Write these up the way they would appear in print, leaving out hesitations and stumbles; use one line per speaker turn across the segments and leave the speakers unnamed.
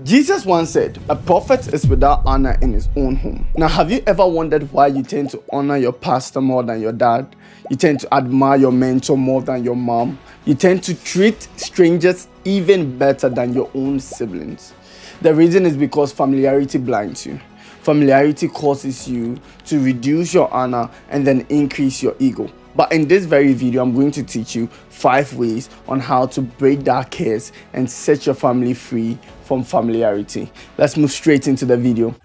Jesus once said, a prophet is without honor in his own home. Now, have you ever wondered why you tend to honor your pastor more than your dad? You tend to admire your mentor more than your mom? You tend to treat strangers even better than your own siblings? The reason is because familiarity blinds you. Familiarity causes you to reduce your honor and then increase your ego. But in this very video, I'm going to teach you 5 ways on how to break that curse and set your family free from familiarity. Let's move straight into the video.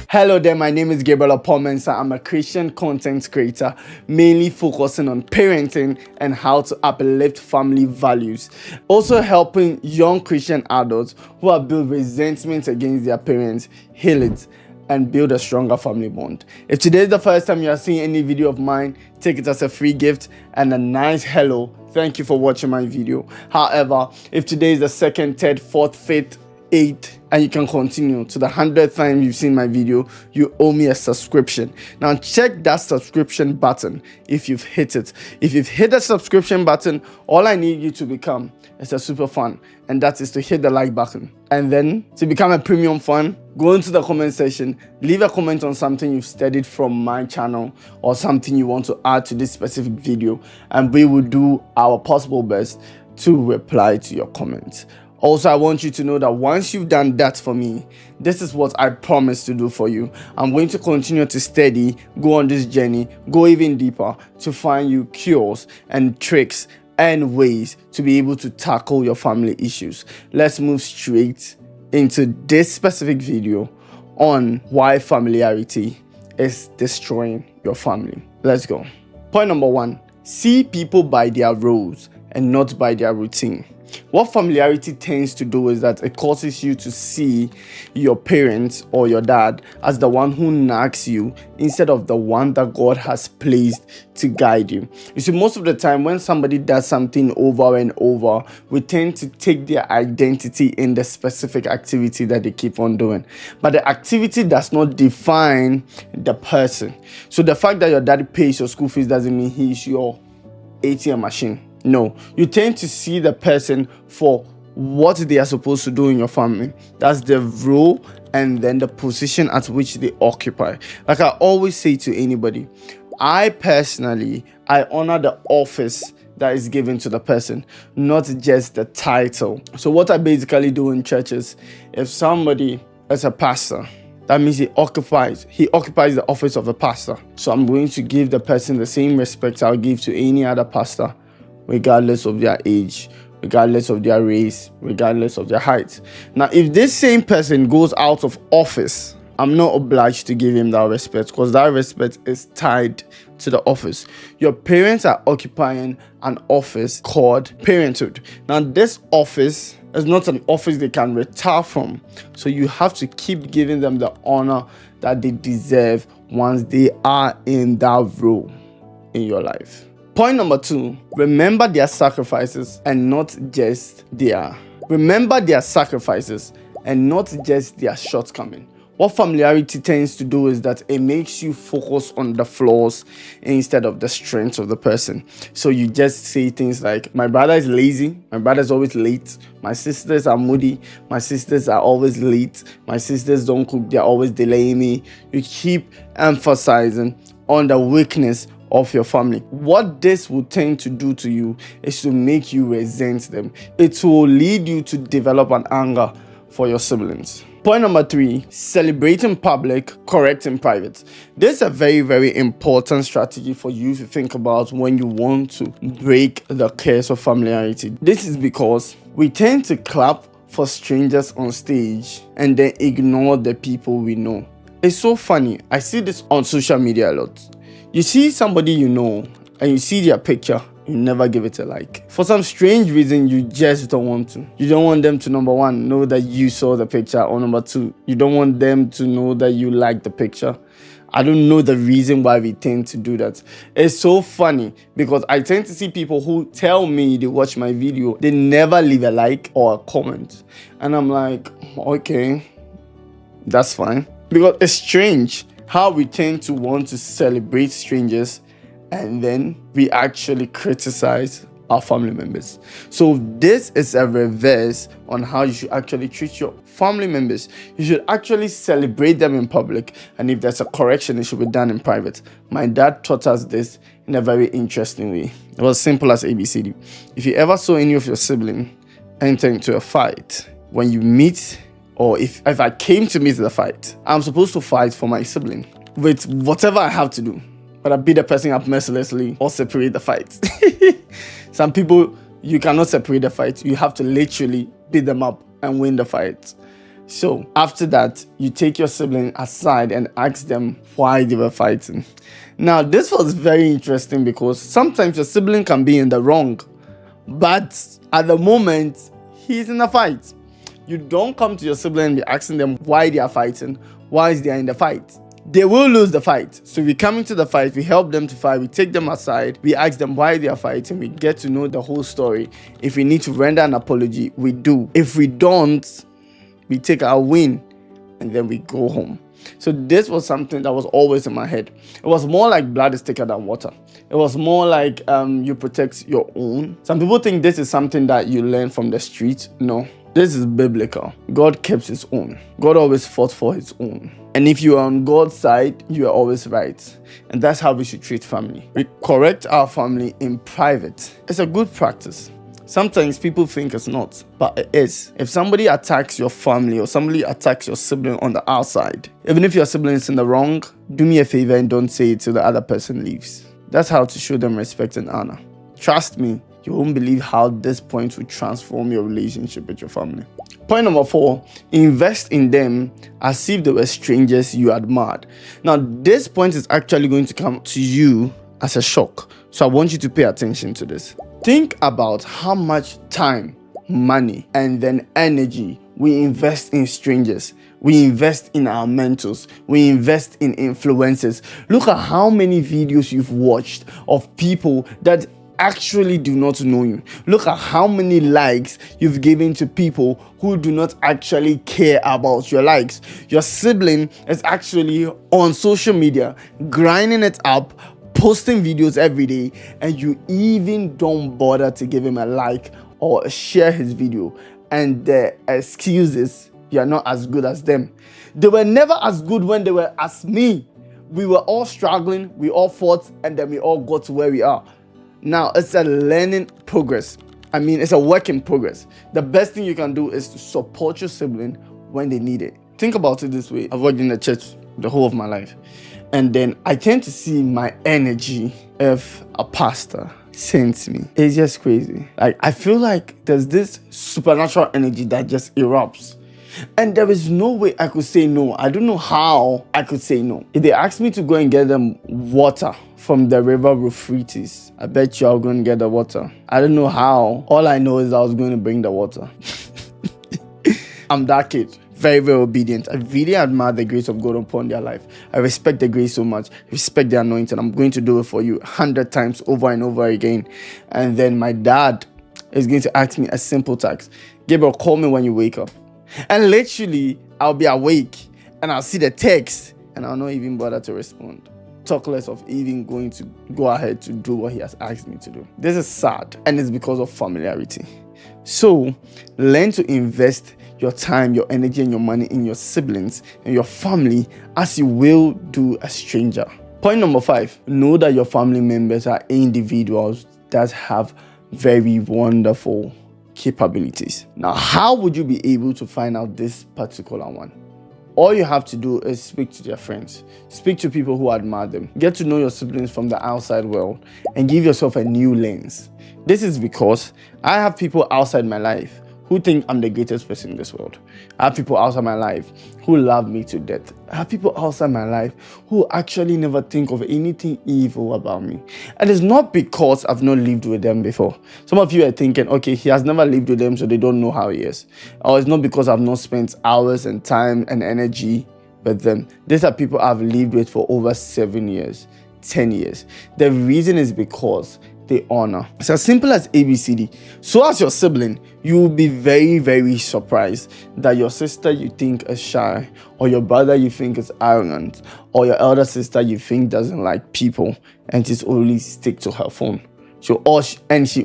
Hello there, my name is Gabriel Oppong-Mensah. I'm a Christian content creator, mainly focusing on parenting and how to uplift family values. Also helping young Christian adults who have built resentment against their parents, heal it, and build a stronger family bond. If today is the first time you are seeing any video of mine, take it as a free gift and a nice hello. Thank you for watching my video. However, if today is the 2nd, 3rd, 4th, 5th, 8th, and you can continue to the 100th time you've seen my video, you owe me a subscription. Now check that subscription button if you've hit it. If you've hit the subscription button, all I need you to become is a super fan, and that is to hit the like button. And then to become a premium fan, go into the comment section, leave a comment on something you've studied from my channel or something you want to add to this specific video, and we will do our possible best to reply to your comments. Also, I want you to know that once you've done that for me, this is what I promise to do for you. I'm going to continue to study, go on this journey, go even deeper to find you cures and tricks and ways to be able to tackle your family issues. Let's move straight into this specific video on why familiarity is destroying your family. Let's go. Point number 1, see people by their roles and not by their routine. What familiarity tends to do is that it causes you to see your parents or your dad as the one who nags you instead of the one that God has placed to guide you. You see, most of the time when somebody does something over and over, we tend to take their identity in the specific activity that they keep on doing. But the activity does not define the person. So the fact that your dad pays your school fees doesn't mean he's your ATM machine. No, you tend to see the person for what they are supposed to do in your family. That's the role and then the position at which they occupy. Like I always say to anybody, I personally honor the office that is given to the person, not just the title. So what I basically do in churches, if somebody is a pastor, that means he occupies the office of a pastor. So I'm going to give the person the same respect I'll give to any other pastor, regardless of their age, regardless of their race, regardless of their height. Now, if this same person goes out of office, I'm not obliged to give him that respect because that respect is tied to the office. Your parents are occupying an office called parenthood. Now, this office is not an office they can retire from. So you have to keep giving them the honor that they deserve once they are in that role in your life. Point number 2, remember their sacrifices and not just their shortcomings. What familiarity tends to do is that it makes you focus on the flaws instead of the strengths of the person. So you just say things like, my brother is lazy, my brother is always late, my sisters are moody, my sisters are always late, my sisters don't cook, they're always delaying me. You keep emphasizing on the weakness of your family. What this will tend to do to you is to make you resent them. It will lead you to develop an anger for your siblings. Point number 3, celebrate in public, correct in private. This is a very, very important strategy for you to think about when you want to break the curse of familiarity. This is because we tend to clap for strangers on stage and then ignore the people we know. It's so funny. I see this on social media a lot. You see somebody you know and you see their picture, you never give it a like. For some strange reason, you just don't want to. You don't want them to, number 1, know that you saw the picture, or number 2, you don't want them to know that you like the picture. I don't know the reason why we tend to do that. It's so funny because I tend to see people who tell me they watch my video, they never leave a like or a comment. And I'm like, okay, that's fine. Because it's strange how we tend to want to celebrate strangers and then we actually criticize our family members. So this is a reverse on how you should actually treat your family members. You should actually celebrate them in public, and if there's a correction, it should be done in private. My dad taught us this in a very interesting way. It was simple as ABCD. If you ever saw any of your sibling enter into a fight, when you meet, or if I came to meet the fight, I'm supposed to fight for my sibling with whatever I have to do. But I beat the person up mercilessly or separate the fight. Some people, you cannot separate the fight. You have to literally beat them up and win the fight. So after that, you take your sibling aside and ask them why they were fighting. Now, this was very interesting because sometimes your sibling can be in the wrong, but at the moment, he's in a fight. You don't come to your sibling and be asking them why they are fighting, why is they in the fight. They will lose the fight. So we come into the fight, we help them to fight, we take them aside, we ask them why they are fighting, we get to know the whole story. If we need to render an apology, we do. If we don't, we take our win and then we go home. So this was something that was always in my head. It was more like blood is thicker than water. It was more like you protect your own. Some people think this is something that you learn from the street. No, this is biblical. God kept his own. God always fought for his own. And if you are on God's side, you are always right. And that's how we should treat family. We correct our family in private. It's a good practice. Sometimes people think it's not, but it is. If somebody attacks your family or somebody attacks your sibling on the outside, even if your sibling is in the wrong, do me a favor and don't say it till the other person leaves. That's how to show them respect and honor. Trust me, you won't believe how this point will transform your relationship with your family. Point number 4, invest in them as if they were strangers you admired. Now, this point is actually going to come to you as a shock. So I want you to pay attention to this. Think about how much time, money, and then energy we invest in strangers. We invest in our mentors. We invest in influencers. Look at how many videos you've watched of people that actually do not know you. Look at how many likes you've given to people who do not actually care about your likes. Your sibling is actually on social media, grinding it up, posting videos every day, and you even don't bother to give him a like or share his video. And the excuse is you're not as good as them. They were never as good when they were as me. We were all struggling, we all fought, and then we all got to where we are. Now, it's a learning progress. It's a work in progress. The best thing you can do is to support your sibling when they need it. Think about it this way. I've worked in the church the whole of my life. And then I tend to see my energy if a pastor sends me. It's just crazy. I feel like there's this supernatural energy that just erupts. And there is no way I could say no. I don't know how I could say no. If they asked me to go and get them water from the river Euphrates, I bet you I was going to get the water. I don't know how. All I know is I was going to bring the water. I'm that kid. Very, very obedient. I really admire the grace of God upon their life. I respect the grace so much. I respect the anointing. I'm going to do it for you 100 times over and over again. And then my dad is going to ask me a simple text. Gabriel, call me when you wake up. And literally, I'll be awake and I'll see the text and I'll not even bother to respond. Talk less of even going to go ahead to do what he has asked me to do. This is sad, and it's because of familiarity. So, learn to invest your time, your energy, and your money in your siblings and your family as you will do a stranger. Point number 5, know that your family members are individuals that have very wonderful capabilities. Now, how would you be able to find out this particular one? All you have to do is speak to their friends, speak to people who admire them, get to know your siblings from the outside world, and give yourself a new lens. This is because I have people outside my life who think I'm the greatest person in this world. I have people outside my life who love me to death. I have people outside my life who actually never think of anything evil about me. And it's not because I've not lived with them before. Some of you are thinking, okay, he has never lived with them, so they don't know how he is. Or it's not because I've not spent hours and time and energy with them. These are people I've lived with for over 7 years, 10 years. The reason is because they honor. It's as simple as ABCD. So as your sibling, you will be very, very surprised that your sister you think is shy, or your brother you think is arrogant, or your elder sister you think doesn't like people and just only stick to her phone. She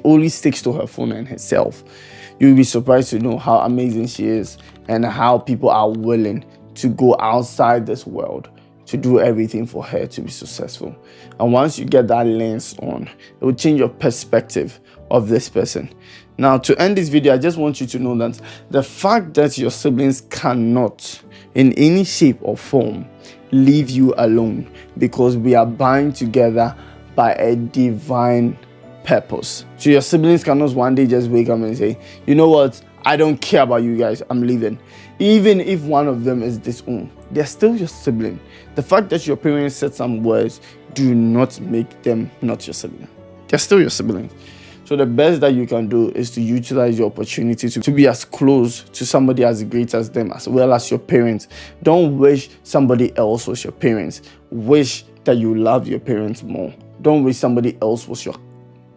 only sticks to her phone and herself. You'll be surprised to know how amazing she is and how people are willing to go outside this world to do everything for her to be successful. And once you get that lens on, it will change your perspective of this person. Now, to end this video, I just want you to know that the fact that your siblings cannot, in any shape or form, leave you alone, because we are bound together by a divine purpose. So your siblings cannot one day just wake up and say, you know what, I don't care about you guys, I'm leaving. Even if one of them is disowned, they're still your sibling. The fact that your parents said some words do not make them not your sibling. They're still your siblings. So the best that you can do is to utilize your opportunity to be as close to somebody as great as them, as well as your parents. Don't wish somebody else was your parents. Wish that you loved your parents more. Don't wish somebody else was your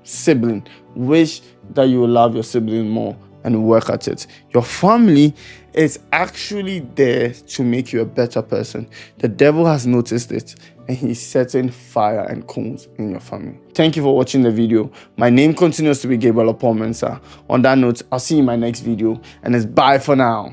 sibling. Wish that you love your sibling more and work at it. Your family is actually there to make you a better person. The devil has noticed it, and he's setting fire and coals in your family. Thank you for watching the video. My name continues to be Gabriel Oppong-Mensah. On that note, I'll see you in my next video, and it's bye for now.